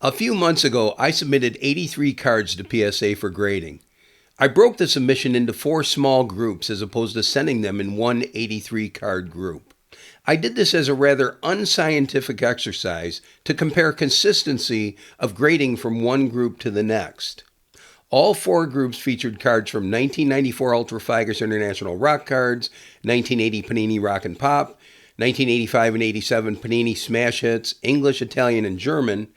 A few months ago, I submitted 83 cards to PSA for grading. I broke the submission into 4 small groups as opposed to sending them in one 83 card group. I did this as a rather unscientific exercise to compare consistency of grading from one group to the next. All 4 groups featured cards from 1994 Ultra Figures International Rock cards, 1980 Panini Rock and Pop, 1985 and 87 Panini Smash Hits, English, Italian, and German,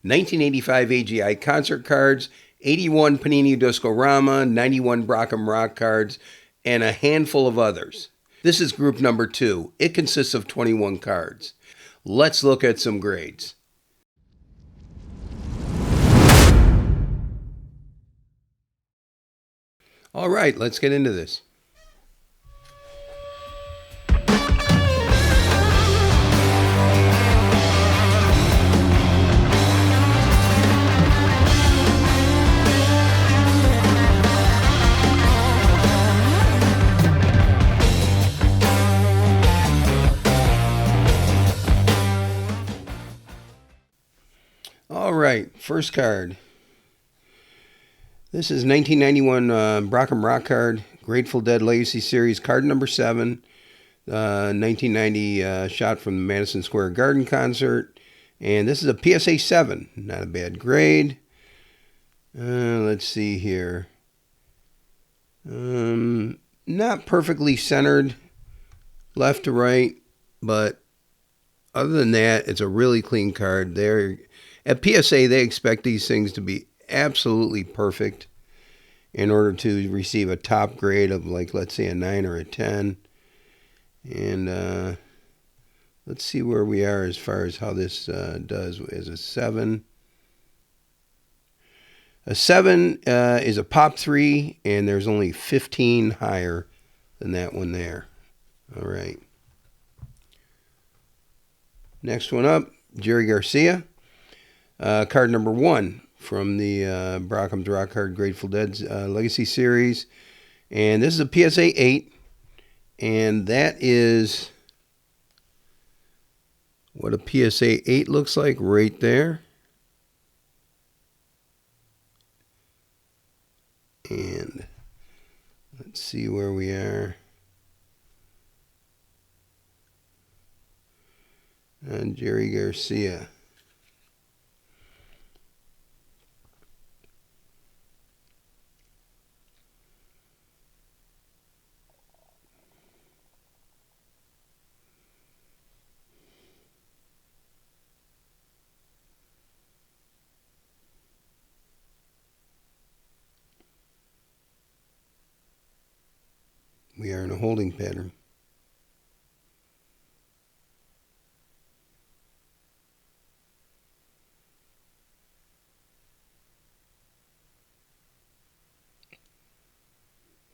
1985 AGI concert cards, 81 Panini Disco-Rama, 91 Brockham Rock cards, and a handful of others. This is group number 2. It consists of 21 cards. Let's look at some grades. All right, let's get into this. All right, first card. This is 1991 Brockham Rock card, Grateful Dead Legacy Series, card number 7, 1990 shot from the Madison Square Garden concert. And this is a PSA 7, not a bad grade. Let's see here. Not perfectly centered left to right, but other than that, it's a really clean card. At PSA, they expect these things to be absolutely perfect in order to receive a top grade of, like, let's say a 9 or a 10. And let's see where we are as far as how this does as a 7. A 7 is a pop 3, and there's only 15 higher than that one there. All right. Next one up, Jerry Garcia. Card number 1 from the Brockham's Rock Card Grateful Dead's Legacy Series. And this is a PSA 8. And that is what a PSA 8 looks like right there. And let's see where we are. And Jerry Garcia. We are in a holding pattern.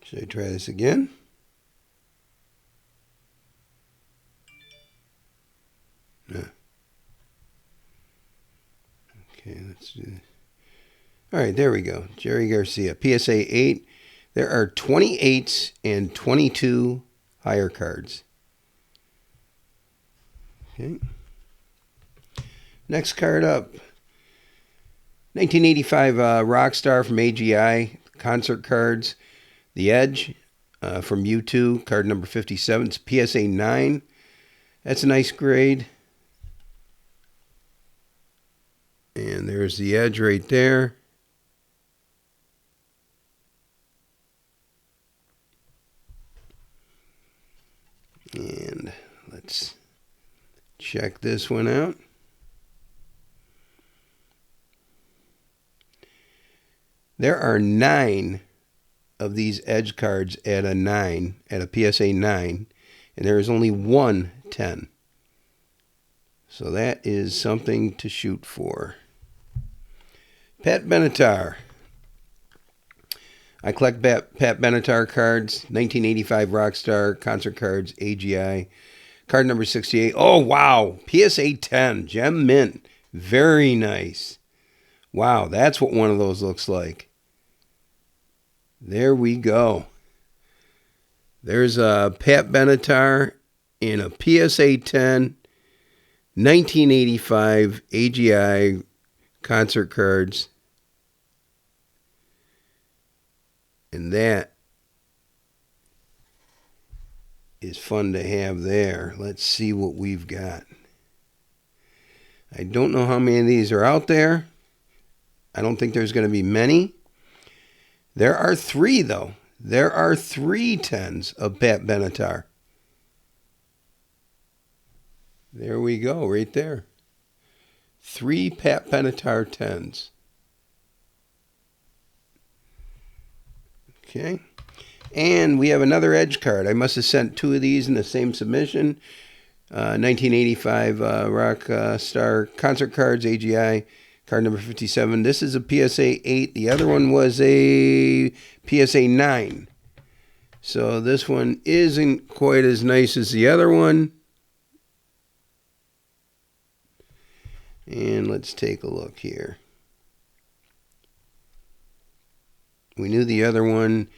Should I try this again? No. Okay, let's do this. All right, there we go. Jerry Garcia, PSA 8. There are 28s and 22 higher cards. Okay. Next card up. 1985 Rockstar from AGI, concert cards. The Edge from U2, card number 57. It's PSA 9. That's a nice grade. And there's the Edge right there. And let's check this one out. There are 9 of these Edge cards at a 9, at a PSA 9, and there is only 1 10. So that is something to shoot for. Pat Benatar. I collect Pat Benatar cards, 1985 Rockstar, concert cards, AGI. Card number 68. Oh, wow. PSA 10, Gem Mint. Very nice. Wow, that's what one of those looks like. There we go. There's a Pat Benatar in a PSA 10, 1985 AGI concert cards. And that is fun to have there. Let's see what we've got. I don't know how many of these are out there. I don't think there's going to be many. There are 3, though. There are 3 10s of Pat Benatar. There we go, right there. 3 Pat Benatar 10s. Okay. And we have another Edge card. I must have sent 2 of these in the same submission. 1985 Rock Star Concert Cards, AGI, card number 57. This is a PSA 8. The other one was a PSA 9. So this one isn't quite as nice as the other one. And let's take a look here. We knew the other one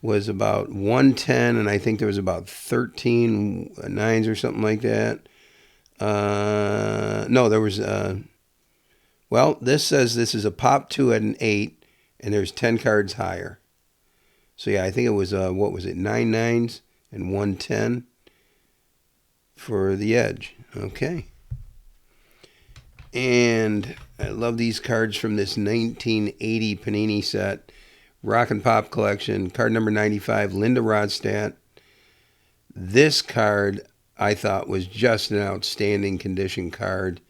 was about 110, and I think there was about 13 nines or something like that. No, there was, well, this says this is a pop 2 at an 8, and there's 10 cards higher. So, yeah, I think it was, what was it, 9 nines and 110 for the Edge. Okay. And I love these cards from this 1980 Panini set. Rock and Pop collection, card number 95, Linda Ronstadt. This card I thought was just an outstanding condition card.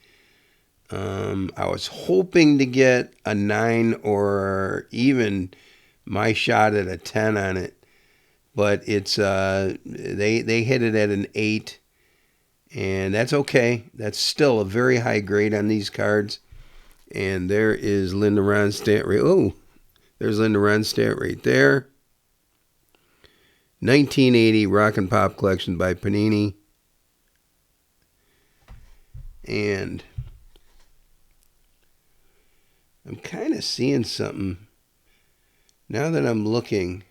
I was hoping to get a 9 or even my shot at a 10 on it, but it's they hit it at an 8, and that's okay. That's still a very high grade on these cards. And there is Linda Ronstadt. Oh. There's Linda Ronstadt right there. 1980 Rock and Pop collection by Panini. And I'm kind of seeing something now that I'm looking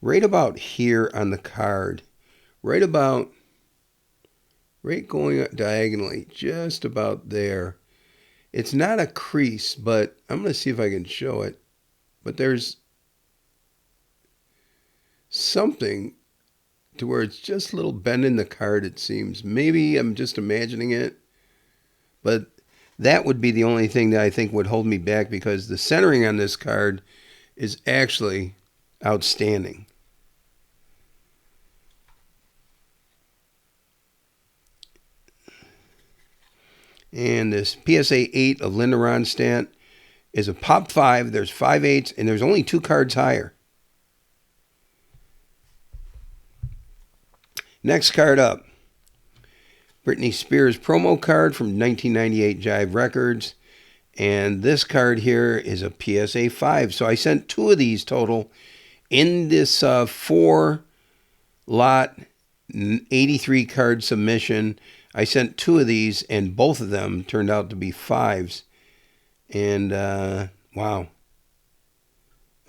right about here on the card. Right going diagonally, just about there. It's not a crease, but I'm going to see if I can show it. But there's something to where it's just a little bend in the card, it seems. Maybe I'm just imagining it. But that would be the only thing that I think would hold me back, because the centering on this card is actually outstanding. And this PSA 8 of Linda Ronstadt is a pop 5. There's 5 8s, and there's only 2 cards higher. Next card up, Britney Spears promo card from 1998 Jive Records. And this card here is a PSA 5. So I sent 2 of these total in this 4-lot 83 card submission. I sent 2 of these, and both of them turned out to be 5s. And, wow.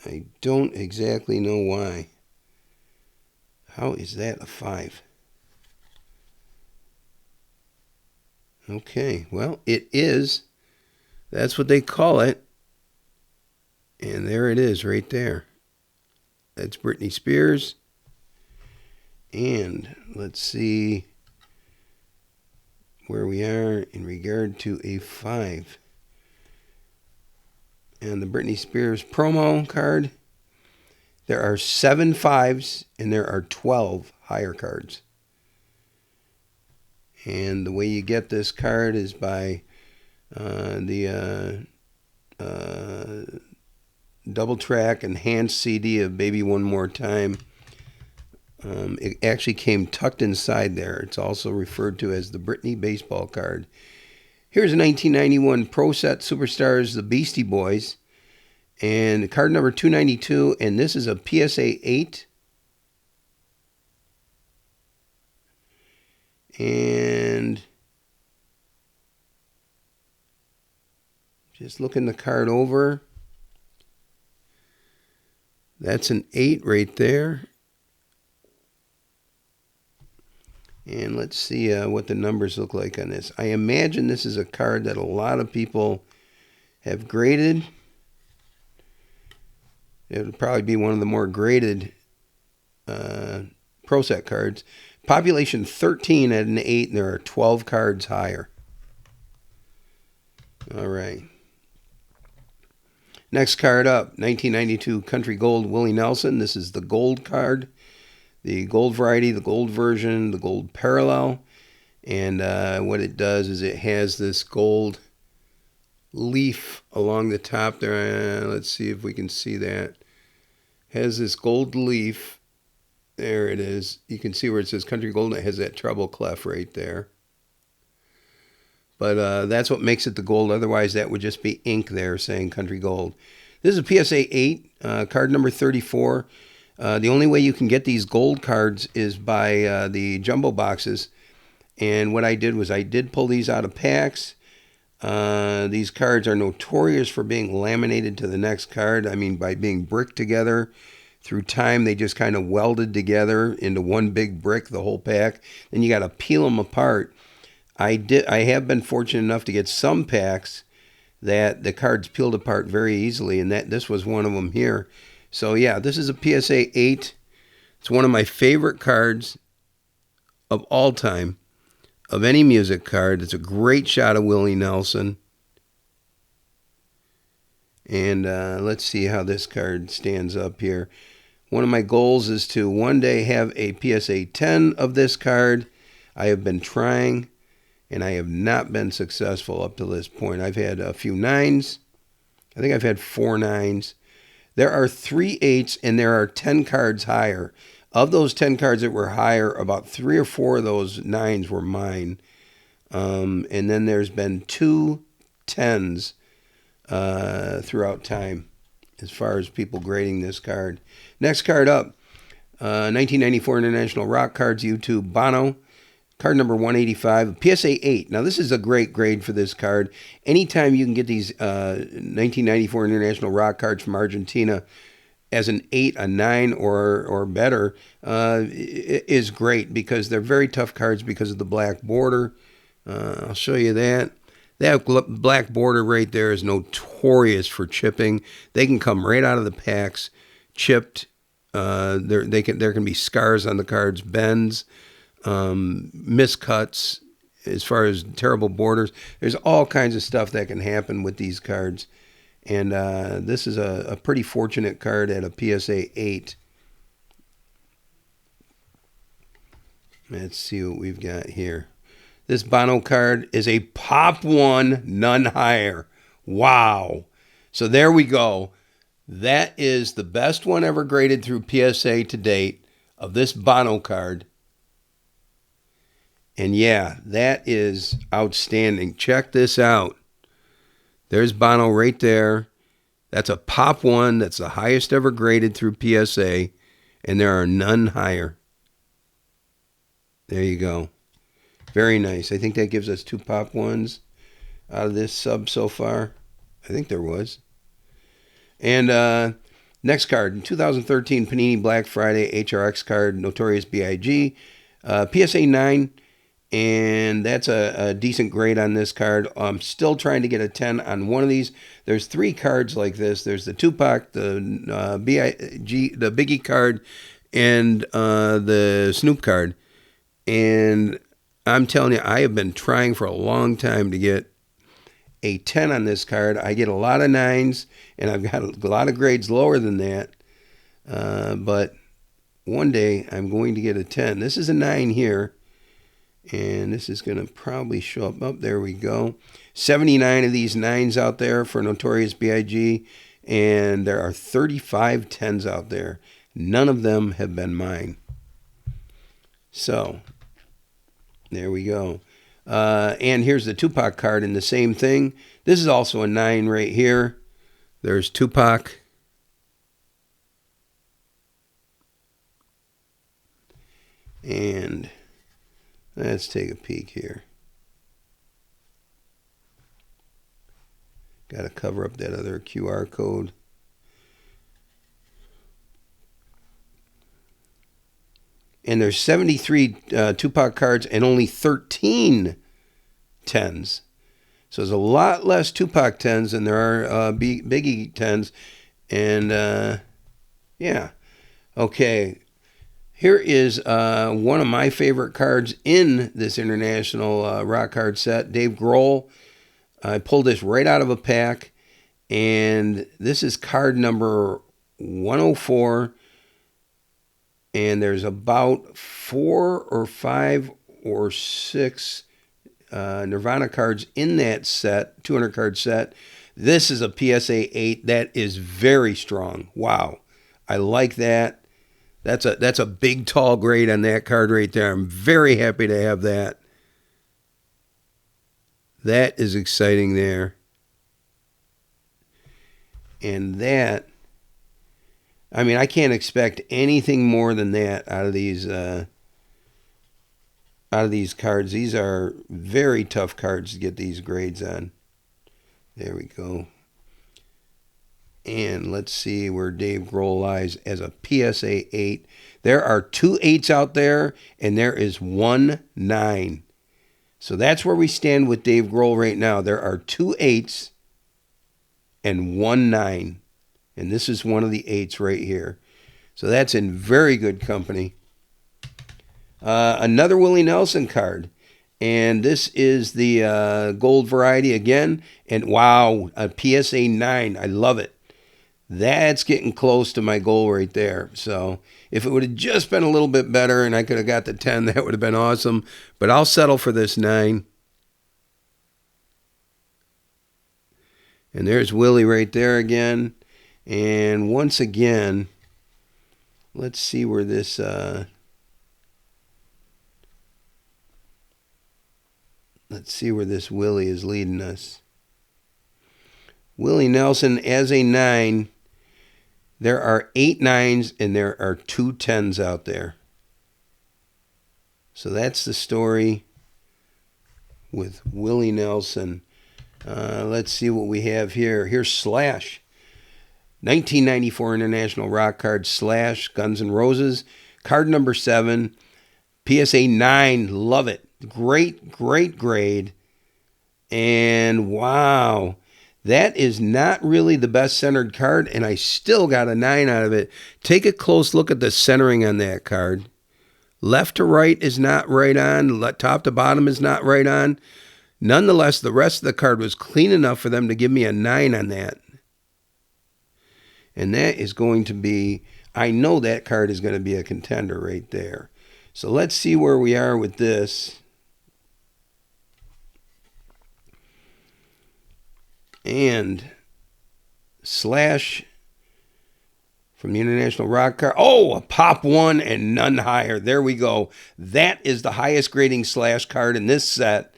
I don't exactly know why. How is that a 5? Okay, well, it is. That's what they call it. And there it is right there. That's Britney Spears. And let's see where we are in regard to a 5. And the Britney Spears promo card, there are 7 5s and there are 12 higher cards. And the way you get this card is by the double track enhanced CD of Baby One More Time. It actually came tucked inside there. It's also referred to as the Britney baseball card. Here's a 1991 Pro Set Superstars, the Beastie Boys. And card number 292, and this is a PSA 8. And just looking the card over. That's an 8 right there. And let's see what the numbers look like on this. I imagine this is a card that a lot of people have graded. It would probably be one of the more graded Pro Set cards. Population 13 at an 8, and there are 12 cards higher. All right. Next card up, 1992 Country Gold Willie Nelson. This is the gold card, the gold variety, the gold version, the gold parallel. And what it does is it has this gold leaf along the top there. Let's see if we can see that. Has this gold leaf. There it is. You can see where it says Country Gold. It has that treble clef right there. But that's what makes it the gold. Otherwise, that would just be ink there saying Country Gold. This is a PSA 8, card number 34. The only way you can get these gold cards is by the jumbo boxes. And what I did was I did pull these out of packs. These cards are notorious for being laminated to the next card. I mean, by being bricked together. Through time, they just kind of welded together into one big brick, the whole pack. Then you got to peel them apart. I have been fortunate enough to get some packs that the cards peeled apart very easily, and this was one of them here. So yeah, this is a PSA 8. It's one of my favorite cards of all time, of any music card. It's a great shot of Willie Nelson. And let's see how this card stands up here. One of my goals is to one day have a PSA 10 of this card. I have been trying, and I have not been successful up to this point. I've had a few 9s. I think I've had 4 9s. There are 3 8s, and there are 10 cards higher. Of those 10 cards that were higher, about 3 or 4 of those 9s were mine. And then there's been 2 10s throughout time as far as people grading this card. Next card up, 1994 International Rock Cards, YouTube, Bono. Card number 185, PSA 8. Now, this is a great grade for this card. Anytime you can get these 1994 International Rock cards from Argentina as an 8, a 9, or better is great because they're very tough cards because of the black border. I'll show you that. That black border right there is notorious for chipping. They can come right out of the packs, chipped. There can be scars on the cards, bends, miscuts, as far as terrible borders. There's all kinds of stuff that can happen with these cards. And this is a pretty fortunate card at a PSA 8. Let's see what we've got here. This Bono card is a Pop 1, none higher. Wow. So there we go. That is the best one ever graded through PSA to date of this Bono card. And yeah, that is outstanding. Check this out. There's Bono right there. That's a Pop 1. That's the highest ever graded through PSA. And there are none higher. There you go. Very nice. I think that gives us 2 Pop 1s out of this sub so far. I think there was. And next card, 2013 Panini Black Friday HRX card, Notorious B.I.G. PSA 9, and that's a decent grade on this card. I'm still trying to get a 10 on one of these. There's 3 cards like this. There's the Tupac, the B.I.G., the Biggie card, and the Snoop card. And I'm telling you, I have been trying for a long time to get a 10 on this card. I get a lot of 9s, and I've got a lot of grades lower than that. But one day, I'm going to get a 10. This is a 9 here, and this is going to probably show up. Oh, there we go. 79 of these 9s out there for Notorious B.I.G., and there are 35 10s out there. None of them have been mine. So there we go. And here's the Tupac card in the same thing. This is also a 9 right here. There's Tupac. And let's take a peek here. Got to cover up that other QR code. And there's 73 Tupac cards and only 13 10s. So there's a lot less Tupac 10s than there are Biggie 10s. And yeah. Okay. Here is one of my favorite cards in this international rock card set. Dave Grohl. I pulled this right out of a pack. And this is card number 104. And there's about 4 or 5 or 6 Nirvana cards in that set, 200 card set. This is a PSA 8 that is very strong. Wow. I like that. That's a big tall grade on that card right there. I'm very happy to have that. That is exciting there. And that, I mean, I can't expect anything more than that out of these cards. These are very tough cards to get these grades on. There we go. And let's see where Dave Grohl lies as a PSA 8. There are 2 8s out there, and there is 1 9. So that's where we stand with Dave Grohl right now. There are 2 8s and 1 9. And this is one of the 8s right here. So that's in very good company. Another Willie Nelson card. And this is the gold variety again. And wow, a PSA 9. I love it. That's getting close to my goal right there. So if it would have just been a little bit better and I could have got the 10, that would have been awesome. But I'll settle for this 9. And there's Willie right there again. And once again, let's see where this Willie is leading us. Willie Nelson as a 9. There are 8 9s and there are 2 10s out there. So that's the story with Willie Nelson. Let's see what we have here. Here's Slash. 1994 International Rock Card Slash, Guns N' Roses. Card number 7. PSA 9. Love it. Great, great grade. And wow. That is not really the best centered card, and I still got a 9 out of it. Take a close look at the centering on that card. Left to right is not right on. Top to bottom is not right on. Nonetheless, the rest of the card was clean enough for them to give me a 9 on that. And that is going to be, I know that card is going to be a contender right there. So let's see where we are with this. And Slash from the International Rock Card. Oh, a pop 1 and none higher. There we go. That is the highest grading Slash card in this set.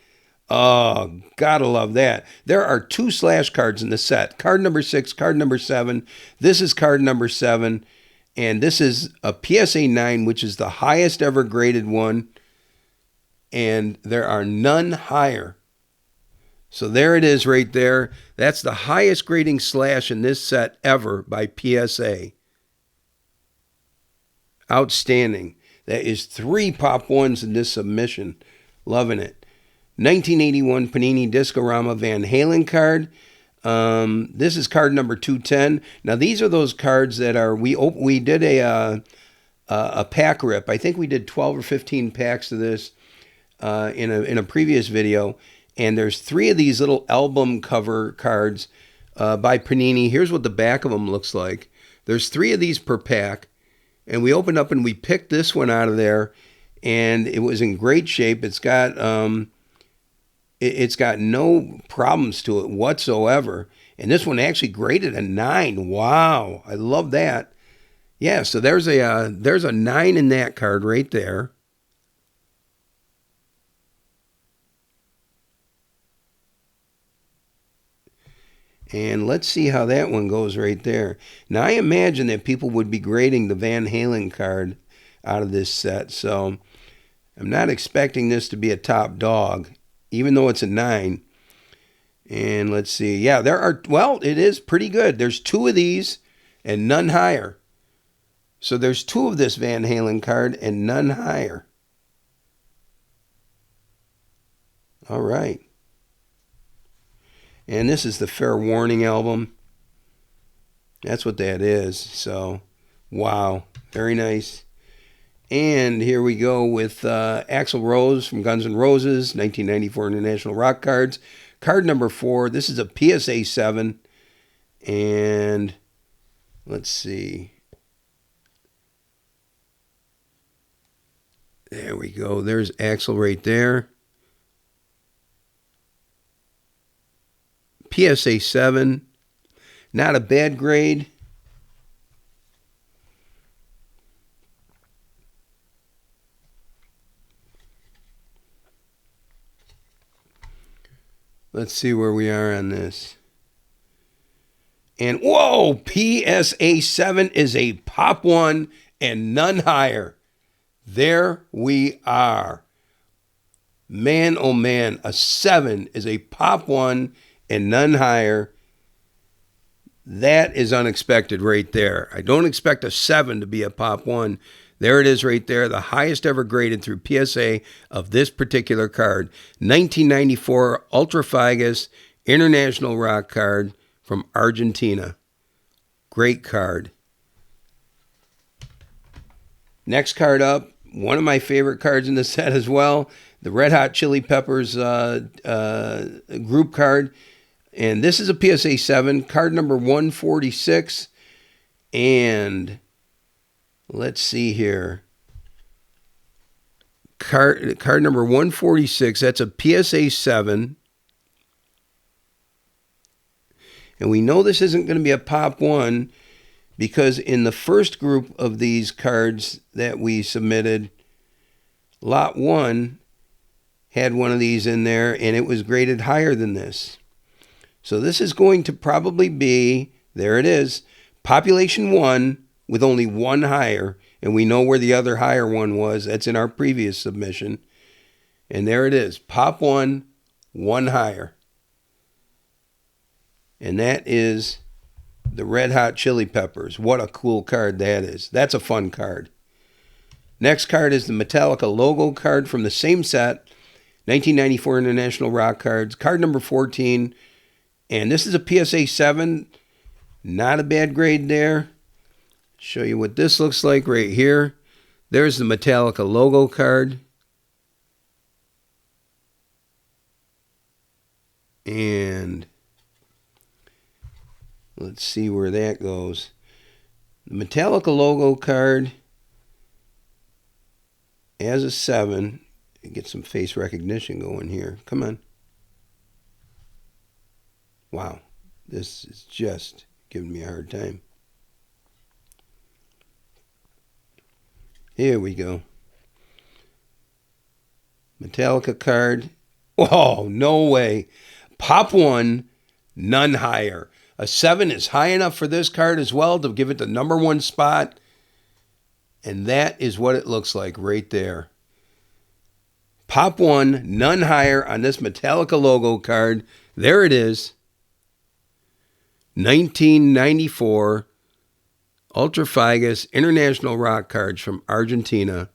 Oh, gotta love that. There are 2 Slash cards in the set. Card number 6, card number 7. This is card number 7. And this is a PSA 9, which is the highest ever graded one. And there are none higher. So there it is right there. That's the highest grading Slash in this set ever by PSA. Outstanding. That is 3 pop 1s in this submission. Loving it. 1981 Panini Discorama Van Halen card. This is card number 210. Now these are those cards that are, we did a pack rip. I think we did 12 or 15 packs of this in a previous video. And there's 3 of these little album cover cards by Panini. Here's what the back of them looks like. There's 3 of these per pack. And we opened up and we picked this one out of there. And it was in great shape. It's got no problems to it whatsoever. And this one actually graded a 9. Wow. I love that. Yeah, so there's a 9 in that card right there. And let's see how that one goes right there. Now, I imagine that people would be grading the Van Halen card out of this set. So I'm not expecting this to be a top dog, even though it's a 9. And let's see. Yeah, it is pretty good. There's 2 of these and none higher. So there's 2 of this Van Halen card and none higher. All right. And this is the Fair Warning album. That's what that is. So, wow. Very nice. And here we go with Axl Rose from Guns N' Roses, 1994 International Rock Cards. Card number 4. This is a PSA 7. And let's see. There we go. There's Axl right there. PSA 7. Not a bad grade. Let's see where we are on this. And whoa, PSA 7 is a pop 1 and none higher. There we are. Man, oh man, a 7 is a pop 1 and none higher. That is unexpected right there. I don't expect a 7 to be a pop 1. There it is right there, the highest ever graded through PSA of this particular card. 1994 Ultra Figus International Rock Card from Argentina. Great card. Next card up, one of my favorite cards in the set as well, the Red Hot Chili Peppers group card. And this is a PSA 7, card number 146. And let's see here. Card number 146, that's a PSA 7. And we know this isn't going to be a pop 1 because in the first group of these cards that we submitted, lot 1 had one of these in there and it was graded higher than this. So this is going to probably be, there it is, population 1 with only one higher, and we know where the other higher one was. That's in our previous submission. And there it is, pop 1, one higher. And that is the Red Hot Chili Peppers. What a cool card that is. That's a fun card. Next card is the Metallica logo card from the same set, 1994 International Rock Cards, card number 14. And this is a PSA 7. Not a bad grade there. Show you what this looks like right here. There's the Metallica logo card. And let's see where that goes. The Metallica logo card as a 7. Get some face recognition going here. Come on. Wow. This is just giving me a hard time. Here we go. Metallica card. Oh, no way. Pop 1, none higher. A 7 is high enough for this card as well to give it the number 1 spot. And that is what it looks like right there. Pop 1, none higher on this Metallica logo card. There it is. 1994 Ultra Figus International Rock Cards from Argentina.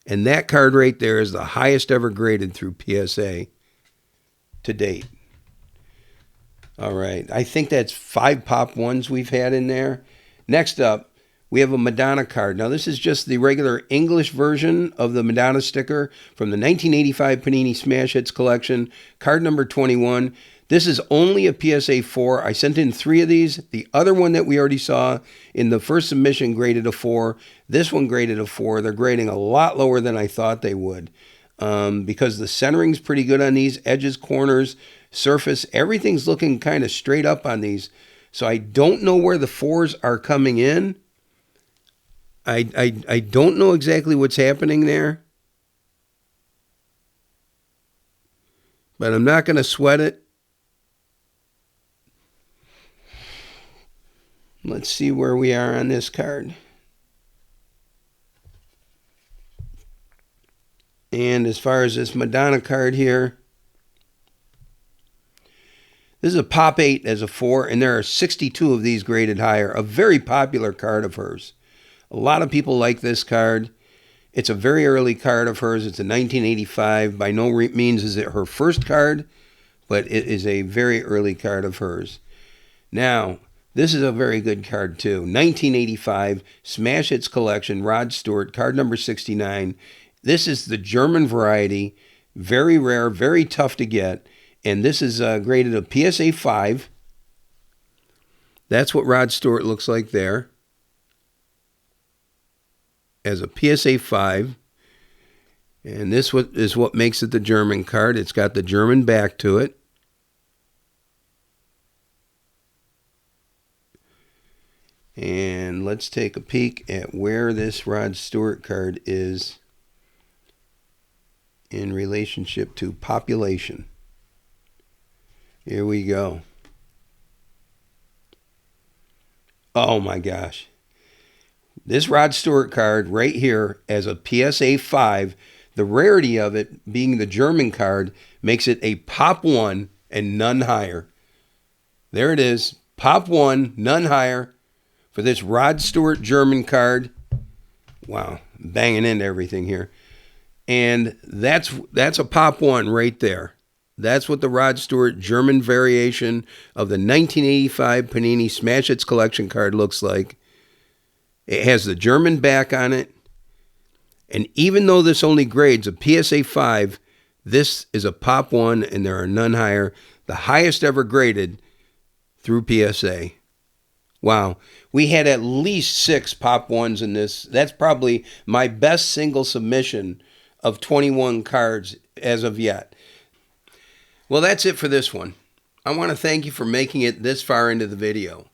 And that card right there is the highest ever graded through PSA to date. All right. I think that's 5 pop 1s we've had in there. Next up, we have a Madonna card. Now, this is just the regular English version of the Madonna sticker from the 1985 Panini Smash Hits collection, card number 21. This is only a PSA 4. I sent in 3 of these. The other one that we already saw in the first submission graded a 4. This one graded a 4. They're grading a lot lower than I thought they would because the centering's pretty good on these. Edges, corners, surface, everything's looking kind of straight up on these. So I don't know where the 4s are coming in. I don't know exactly what's happening there. But I'm not going to sweat it. Let's see where we are on this card. And as far as this Madonna card here, this is a Pop 8 as a 4, and there are 62 of these graded higher. A very popular card of hers. A lot of people like this card. It's a very early card of hers. It's a 1985. By no means is it her first card, but it is a very early card of hers. Now, this is a very good card too. 1985 Smash Hits Collection, Rod Stewart, card number 69. This is the German variety, very rare, very tough to get, and this is graded a PSA 5. That's what Rod Stewart looks like there, as a PSA 5. And this is what makes it the German card. It's got the German back to it. And let's take a peek at where this Rod Stewart card is in relationship to population. Here we go. Oh my gosh. This Rod Stewart card right here as a PSA 5, the rarity of it being the German card makes it a Pop 1 and none higher. There it is. Pop 1, none higher. For this Rod Stewart German card. Wow, banging into everything here. And that's a Pop 1 right there. That's what the Rod Stewart German variation of the 1985 Panini Smash Hits Collection card looks like. It has the German back on it. And even though this only grades a PSA 5, this is a Pop 1 and there are none higher. The highest ever graded through PSA. Wow, we had at least 6 Pop 1s in this. That's probably my best single submission of 21 cards as of yet. Well, that's it for this one. I want to thank you for making it this far into the video.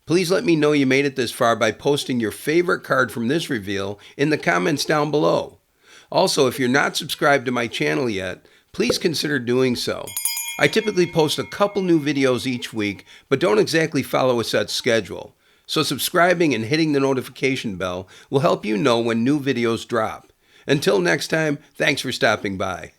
Please let me know you made it this far by posting your favorite card from this reveal in the comments down below. Also, if you're not subscribed to my channel yet, please consider doing so. I typically post a couple new videos each week, but don't exactly follow a set schedule. So subscribing and hitting the notification bell will help you know when new videos drop. Until next time, thanks for stopping by.